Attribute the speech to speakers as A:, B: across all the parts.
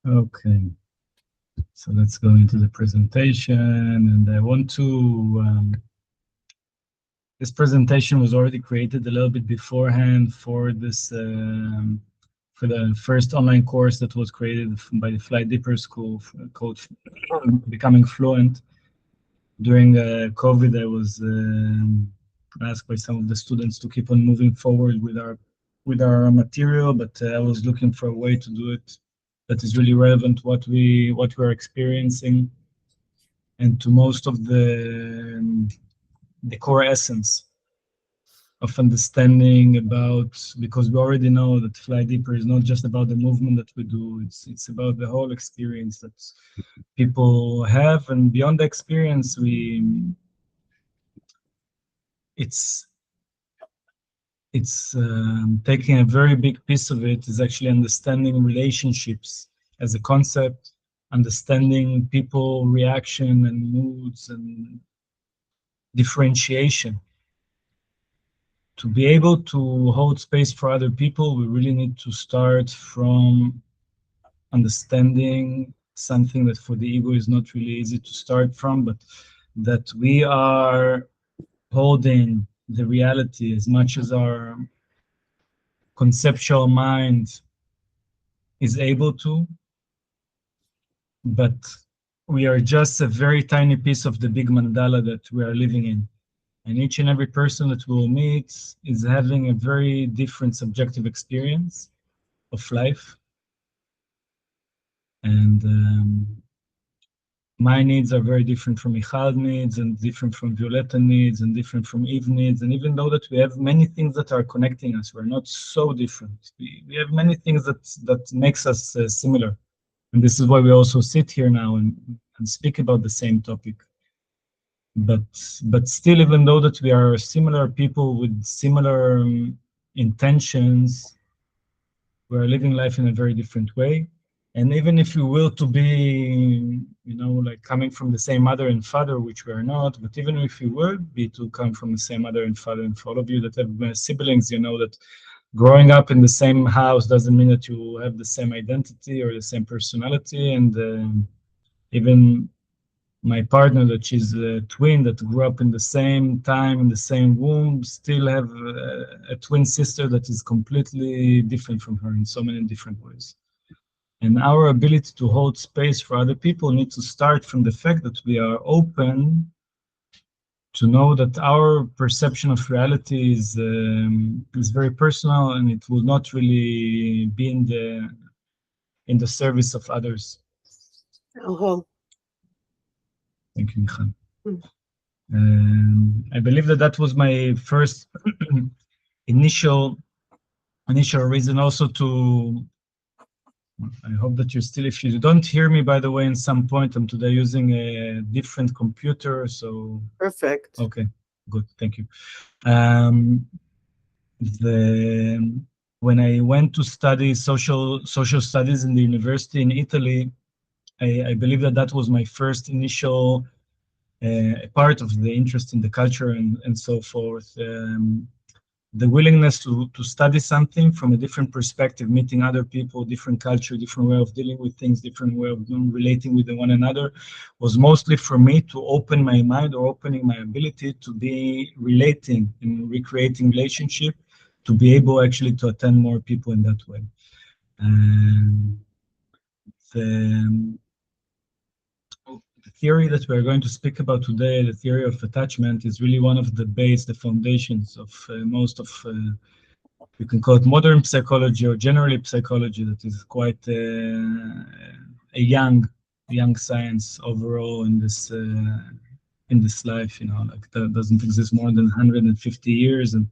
A: Okay, so let's go into the presentation, and I want to. This presentation was already created a little bit beforehand for this for the first online course that was created by the Fly Deeper School called Becoming Fluent. During COVID, I was asked by some of the students to keep on moving forward with our material, but I was looking for a way to do it that is really relevant what we're experiencing and to most of the core essence of understanding about, because we already know that Fly Deeper is not just about the movement that we do, it's about the whole experience that people have, and beyond the experience it's taking a very big piece of it is actually understanding relationships as a concept, understanding people reaction and moods and differentiation. To be able to hold space for other people, we really need to start from understanding something that for the ego is not really easy to start from, but that we are holding the reality as much as our conceptual mind is able to, but we are just a very tiny piece of the big mandala that we are living in. And each and every person that we will meet is having a very different subjective experience of life. And my needs are very different from Michal's needs, and different from Violetta needs, and different from Eve needs. And even though that we have many things that are connecting us, we're not so different. We have many things that makes us similar. And this is why we also sit here now and speak about the same topic. But still, even though that we are similar people with similar intentions, we are living life in a very different way. And even if you will to be, like coming from the same mother and father, which we are not, but even if you would be to come from the same mother and father, and for all of you that have siblings, you know that growing up in the same house doesn't mean that you have the same identity or the same personality. And even my partner, that she's a twin that grew up in the same time in the same womb, still have a twin sister that is completely different from her in so many different ways. And our ability to hold space for other people needs to start from the fact that we are open to know that our perception of reality is very personal, and it will not really be in the service of others.
B: Uh-huh.
A: Thank you, Michal.
B: Mm.
A: I believe that was my first initial reason also to. I hope that you still, if you don't hear me, by the way, in some point, I'm today using a different computer, so.
B: Perfect.
A: Okay, good, thank you. Um, when I went to study social studies in the university in Italy, I believe that was my first initial part of the interest in the culture and so forth. The willingness to study something from a different perspective, meeting other people, different culture, different way of dealing with things, different way of relating with one another, was mostly for me to open my mind or opening my ability to be relating and recreating relationship, to be able actually to attend more people in that way. And the theory that we're going to speak about today, the theory of attachment, is really one of the the foundations of most of, you can call it modern psychology or generally psychology, that is quite a young science overall in this life, like that doesn't exist more than 150 years. And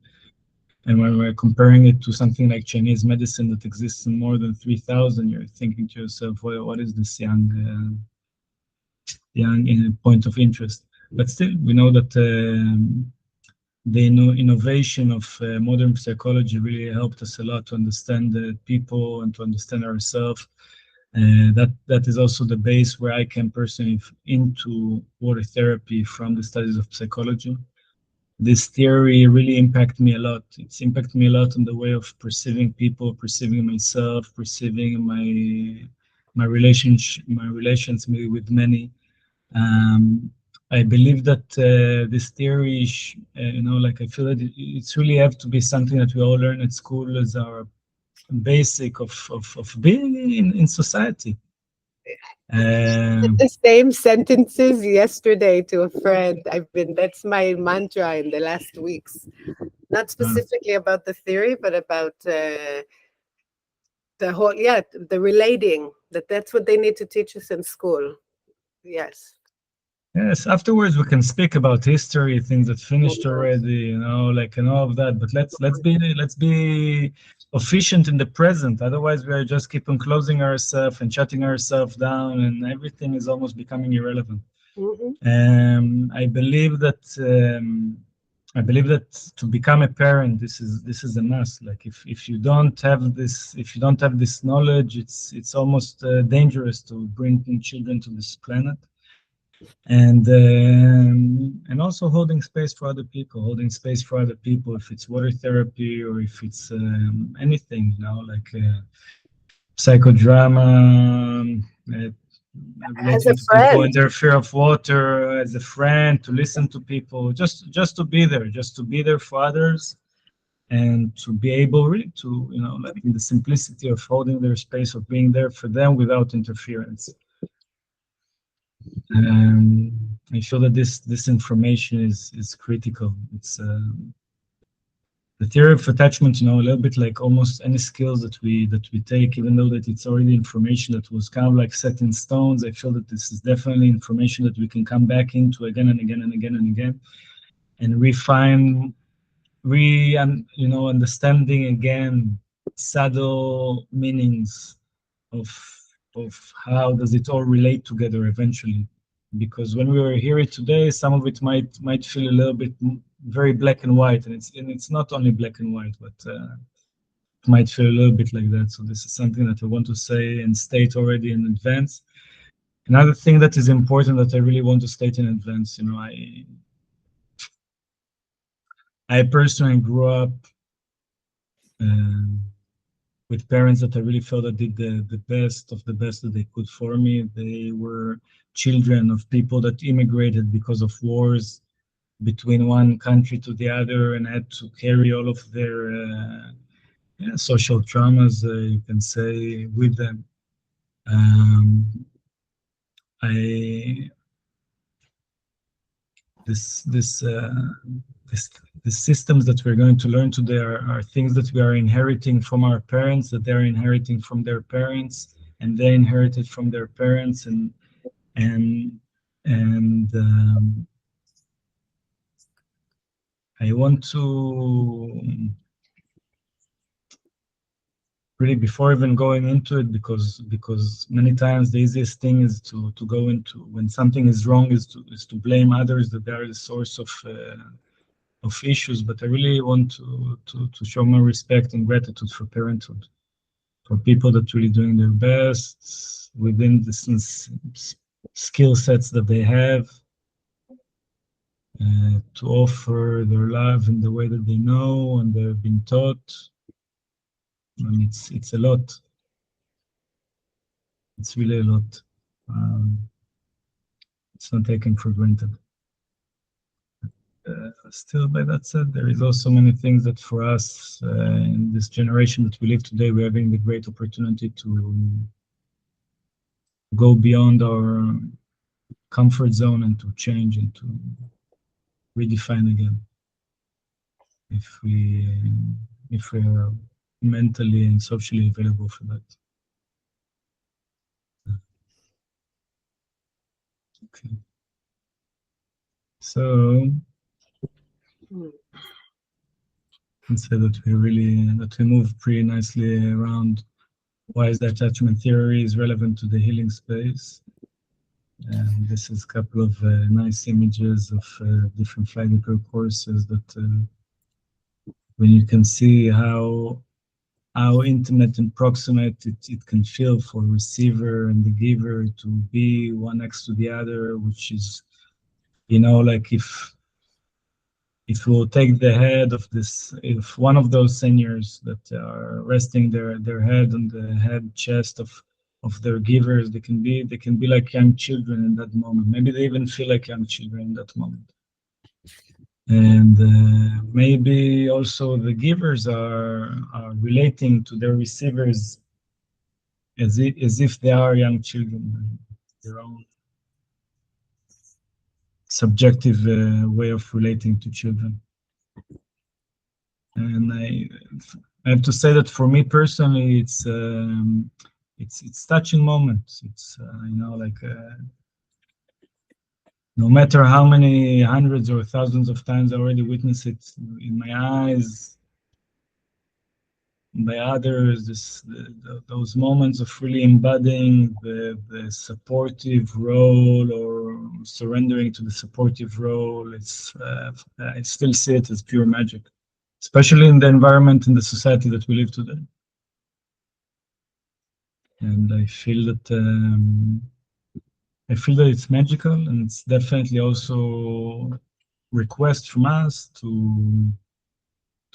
A: when we're comparing it to something like Chinese medicine that exists in more than 3,000, you're thinking to yourself, well, what is this young point of interest? But still, we know that the innovation of modern psychology really helped us a lot to understand the people and to understand ourselves. That is also the base where I came personally into water therapy from the studies of psychology. This theory really impacted me a lot. It's impacted me a lot in the way of perceiving people, perceiving myself, perceiving my relations with many. I believe that this theory, like I feel that it's really have to be something that we all learn at school as our basic of being in society.
B: The same sentences yesterday to a friend. That's my mantra in the last weeks. Not
A: Uh,
B: specifically about the theory, but about the whole, yeah, the relating. That's what they need to teach us in school. Yes.
A: yes, afterwards we can speak about history, things that finished
B: Mhm.
A: already, like and all of that. But let's be efficient in the present. Otherwise, we are just keep on closing ourselves and shutting ourselves down, and everything is almost becoming irrelevant.
B: Mhm.
A: I believe that to become a parent, this is a must. Like if you don't have this, if you don't have this knowledge, it's almost dangerous to bring in children to this planet. And also holding space for other people, if it's water therapy or if it's anything, like psychodrama,
B: As a
A: relating to people
B: friend.
A: in their fear of water, as a friend, to listen to people, just to be there for others, and to be able really to, like in the simplicity of holding their space, of being there for them without interference. I feel that this information is critical. It's the theory of attachment, a little bit like almost any skills that we take, even though that it's already information that was kind of like set in stones. I feel that this is definitely information that we can come back into again and again and again and again, and refine, understanding again subtle meanings of how does it all relate together eventually. Because when we were here today, some of it might feel a little bit very black and white, and it's not only black and white, but it might feel a little bit like that. So this is something that I want to say and state already in advance. Another thing that is important that I really want to state in advance, I personally grew up um, with parents that I really felt that did the best of the best that they could for me. They were children of people that immigrated because of wars between one country to the other, and had to carry all of their social traumas, you can say, with them. Um, I this this this the systems that we're going to learn today are things that we are inheriting from our parents, that they're inheriting from their parents, and they inherited from their parents, and and I want to really, before even going into it, because many times the easiest thing is to go into when something is wrong, is to blame others, that they are the source of issues. But I really want to show my respect and gratitude for parenthood, for people that really doing their best within the skill sets that they have, to offer their love in the way that they know and they've been taught. And it's a lot. It's really a lot. It's not taken for granted. Still, by that said, there is also many things that for us in this generation that we live today, we're having the great opportunity to go beyond our comfort zone and to change and to redefine again. If we are mentally and socially available for that. Okay. So
B: Mm.
A: I can say that we move pretty nicely around why is the attachment theory is relevant to the healing space. And this is a couple of nice images of different flight courses that when you can see how intimate and proximate it can feel for receiver and the giver to be one next to the other, which is, like if we'll take the head of this, if one of those seniors that are resting their head on the head chest of their givers. They can be like young children in that moment. Maybe they even feel like young children in that moment. And maybe also the givers are relating to their receivers as if they are young children, their own subjective way of relating to children. And I have to say that for me personally, it's touching moments. It's like no matter how many hundreds or thousands of times I already witnessed it in my eyes, by others, those moments of really embodying the supportive role or surrendering to the supportive role, I still see it as pure magic, especially in the environment in the society that we live today. And I feel that it's magical, and it's definitely also request from us to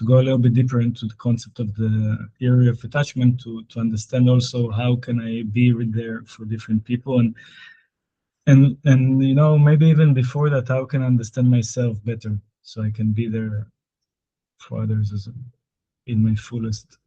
A: go a little bit deeper into the concept of the theory of attachment to understand also how can I be there for different people, and maybe even before that, how can I understand myself better so I can be there for others as in my fullest.